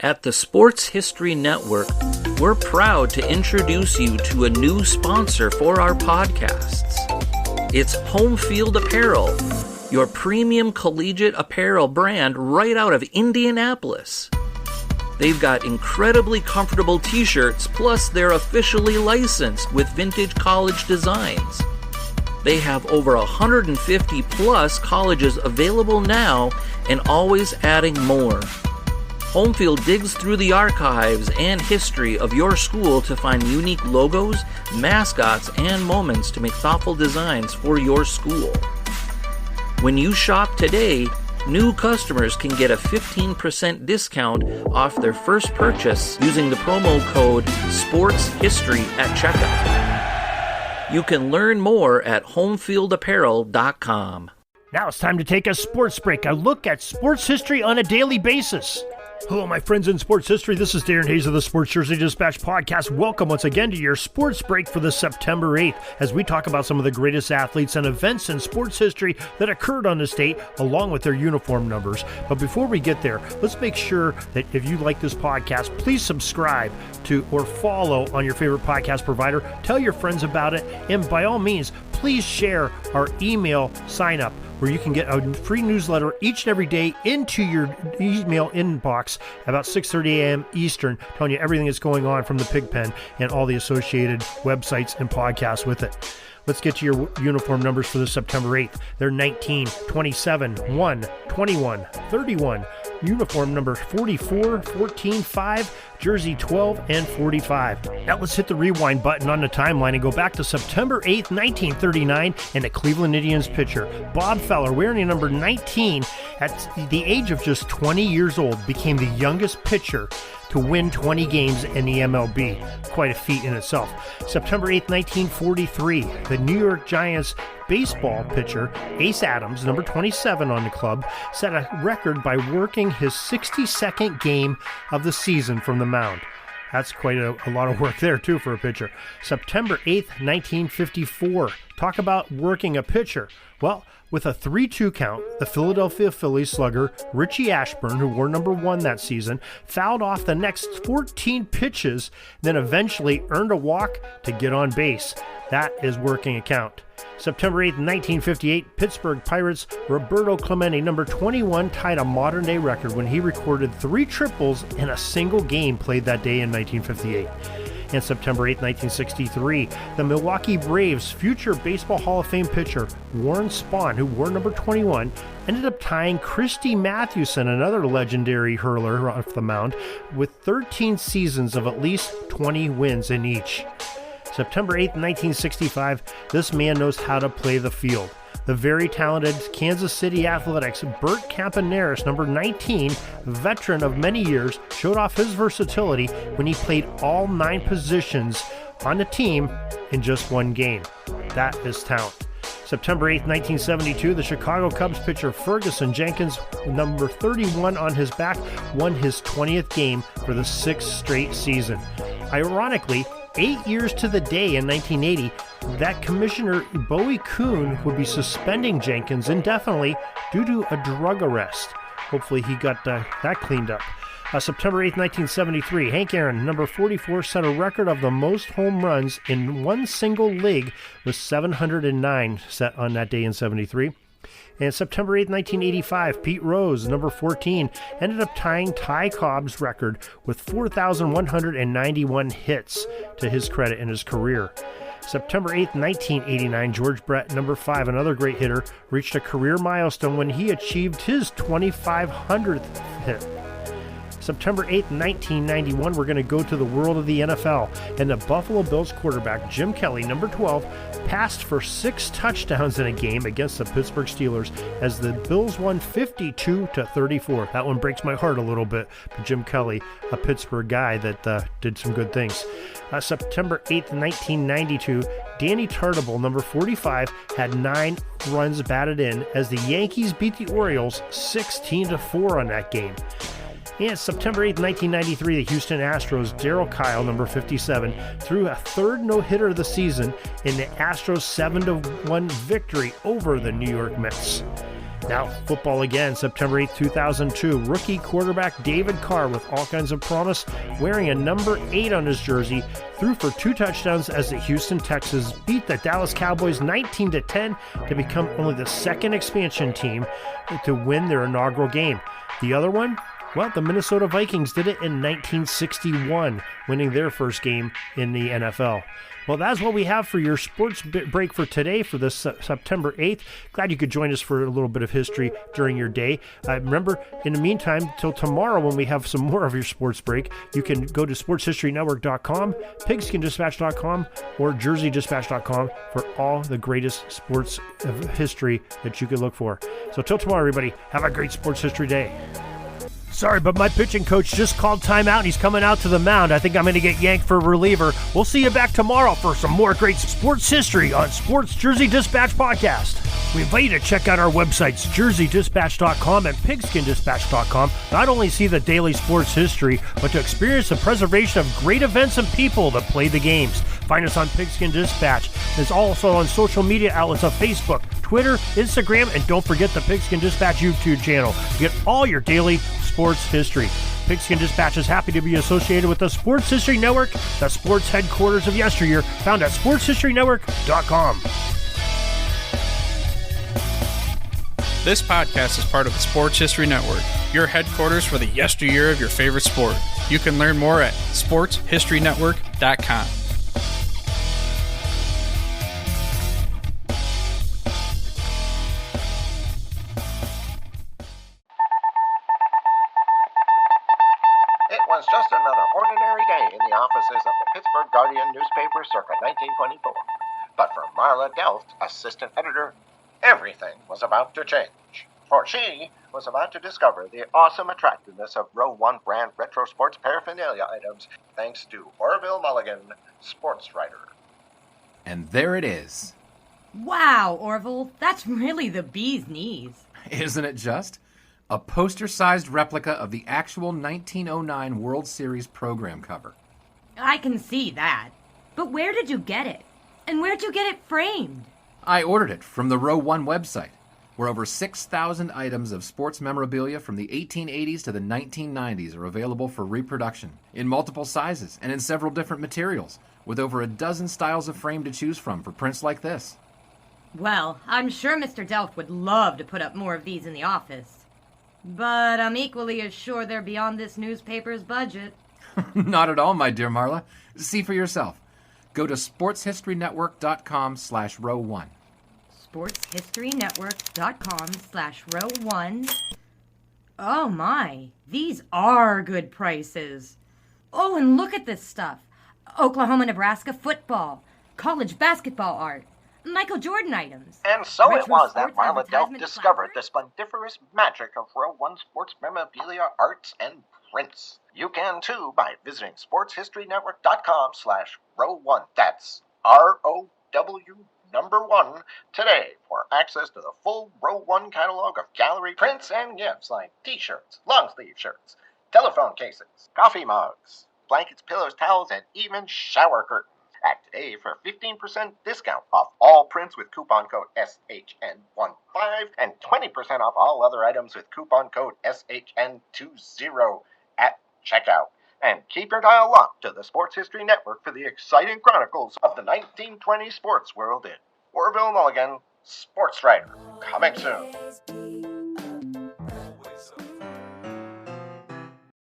At the Sports History Network, we're proud to introduce you to a new sponsor for our podcasts. It's Home Field Apparel, your premium collegiate apparel brand right out of Indianapolis. They've got incredibly comfortable t-shirts, plus they're officially licensed with vintage college designs. They have over 150 plus colleges available now and always adding more. Homefield digs through the archives and history of your school to find unique logos, mascots, and moments to make thoughtful designs for your school. When you shop today, new customers can get a 15% discount off their first purchase using the promo code SPORTSHISTORY at checkout. You can learn more at homefieldapparel.com. Now it's time to take a sports break, a look at sports history on a daily basis. Hello, my friends in sports history. This is Darren Hayes of the Sports Jersey Dispatch podcast. Welcome once again to your sports break for the September 8th as we talk about some of the greatest athletes and events in sports history that occurred on this date along with their uniform numbers. But before we get there, let's make sure that if you like this podcast, please subscribe to or follow on your favorite podcast provider. Tell your friends about it. And by all means, please share our email sign up, where you can get a free newsletter each and every day into your email inbox about 6:30 a.m. Eastern, telling you everything that's going on from the Pigpen and all the associated websites and podcasts with it. Let's get to your uniform numbers for the September 8th. They're 19, 27, 1, 21, 31, uniform number 44, 14, 5, jersey 12, and 45. Now let's hit the rewind button on the timeline and go back to September 8th, 1939, and the Cleveland Indians pitcher, Bob Feller, wearing number 19, at the age of just 20 years old, became the youngest pitcher to win 20 games in the MLB. Quite a feat in itself. September 8th, 1943, the New York Giants baseball pitcher, Ace Adams, number 27 on the club, set a record by working his 62nd game of the season from the mound. That's quite a lot of work there, too, for a pitcher. September 8th, 1954. Talk about working a pitcher. Well, with a 3-2 count, the Philadelphia Phillies slugger Richie Ashburn, who wore number 1 that season, fouled off the next 14 pitches, then eventually earned a walk to get on base. That is working a count. September 8th, 1958, Pittsburgh Pirates' Roberto Clemente, number 21, tied a modern-day record when he recorded 3 triples in a single game played that day in 1958. And September 8, 1963, the Milwaukee Braves' future Baseball Hall of Fame pitcher, Warren Spahn, who wore number 21, ended up tying Christy Mathewson, another legendary hurler off the mound, with 13 seasons of at least 20 wins in each. September 8, 1965, this man knows how to play the field. The very talented Kansas City Athletics' Bert Campaneris, number 19, veteran of many years, showed off his versatility when he played all 9 positions on the team in just one game. That is talent. September 8, 1972, the Chicago Cubs pitcher Ferguson Jenkins, number 31 on his back, won his 20th game for the 6th straight season. Ironically, 8 years to the day in 1980, that Commissioner Bowie Kuhn would be suspending Jenkins indefinitely due to a drug arrest. Hopefully he got that cleaned up. September 8, 1973, Hank Aaron, number 44, set a record of the most home runs in one single league with 709 set on that day in 73. And September 8, 1985, Pete Rose, number 14, ended up tying Ty Cobb's record with 4,191 hits to his credit in his career. September 8, 1989, George Brett, number 5, another great hitter, reached a career milestone when he achieved his 2,500th hit. September 8, 1991, we're going to go to the world of the NFL, and the Buffalo Bills quarterback Jim Kelly, number 12, passed for 6 touchdowns in a game against the Pittsburgh Steelers as the Bills won 52-34. That one breaks my heart a little bit, but Jim Kelly, a Pittsburgh guy that did some good things. September 8, 1992, Danny Tartabull, number 45, had 9 runs batted in as the Yankees beat the Orioles 16-4 on that game. And September 8, 1993, the Houston Astros' Darryl Kyle, number 57, threw a 3rd no-hitter of the season in the Astros' 7-1 victory over the New York Mets. Now, football again, September 8th, 2002. Rookie quarterback David Carr, with all kinds of promise, wearing a number 8 on his jersey, threw for 2 touchdowns as the Houston Texans beat the Dallas Cowboys 19-10 to become only the second expansion team to win their inaugural game. The other one? Well, the Minnesota Vikings did it in 1961, winning their first game in the NFL. Well, that's what we have for your sports break for today, for this September 8th. Glad you could join us for a little bit of history during your day. Remember, in the meantime, till tomorrow when we have some more of your sports break, you can go to sportshistorynetwork.com, pigskindispatch.com, or jerseydispatch.com for all the greatest sports history that you could look for. So till tomorrow, everybody, have a great sports history day. Sorry, but my pitching coach just called timeout and he's coming out to the mound. I think I'm going to get yanked for a reliever. We'll see you back tomorrow for some more great sports history on Sports Jersey Dispatch Podcast. We invite you to check out our websites, jerseydispatch.com and pigskindispatch.com. Not only see the daily sports history, but to experience the preservation of great events and people that play the games. Find us on Pigskin Dispatch. It's also on social media outlets of Facebook, Twitter, Instagram, and don't forget the Pigskin Dispatch YouTube channel. Get all your daily sports history. Pigskin Dispatch is happy to be associated with the Sports History Network, the sports headquarters of yesteryear, found at sportshistorynetwork.com. This podcast is part of the Sports History Network, your headquarters for the yesteryear of your favorite sport. You can learn more at sportshistorynetwork.com. It was just another ordinary day in the offices of the Pittsburgh Guardian newspaper circa 1924. But for Marla Delft, assistant editor, everything was about to change. For she was about to discover the awesome attractiveness of Row 1 brand retro sports paraphernalia items thanks to Orville Mulligan, sports writer. And there it is. Wow, Orville, that's really the bee's knees. Isn't it just? A poster-sized replica of the actual 1909 World Series program cover. I can see that. But where did you get it? And where'd you get it framed? I ordered it from the Row 1 website, where over 6,000 items of sports memorabilia from the 1880s to the 1990s are available for reproduction, in multiple sizes and in several different materials, with over a dozen styles of frame to choose from for prints like this. Well, I'm sure Mr. Delft would love to put up more of these in the office. But I'm equally as sure they're beyond this newspaper's budget. Not at all, my dear Marla. See for yourself. Go to sportshistorynetwork.com/row1. sportshistorynetwork.com/row1. Oh my, these are good prices. Oh, and look at this stuff. Oklahoma-Nebraska football, college basketball art, Michael Jordan items. And so retro it was that sports Marla Delft advertisement discovered the placards. splendiferous magic of Row 1 sports memorabilia, arts, and prints. You can too by visiting sportshistorynetwork.com/row1. That's ROW1 today for access to the full Row 1 catalog of gallery prints and gifts like t-shirts, long-sleeve shirts, telephone cases, coffee mugs, blankets, pillows, towels, and even shower curtains. Act today for 15% discount off all prints with coupon code SHN15 and 20% off all other items with coupon code SHN20 at checkout. And keep your dial locked to the Sports History Network for the exciting chronicles of the 1920 sports world in Orville Mulligan, sports writer. Coming soon.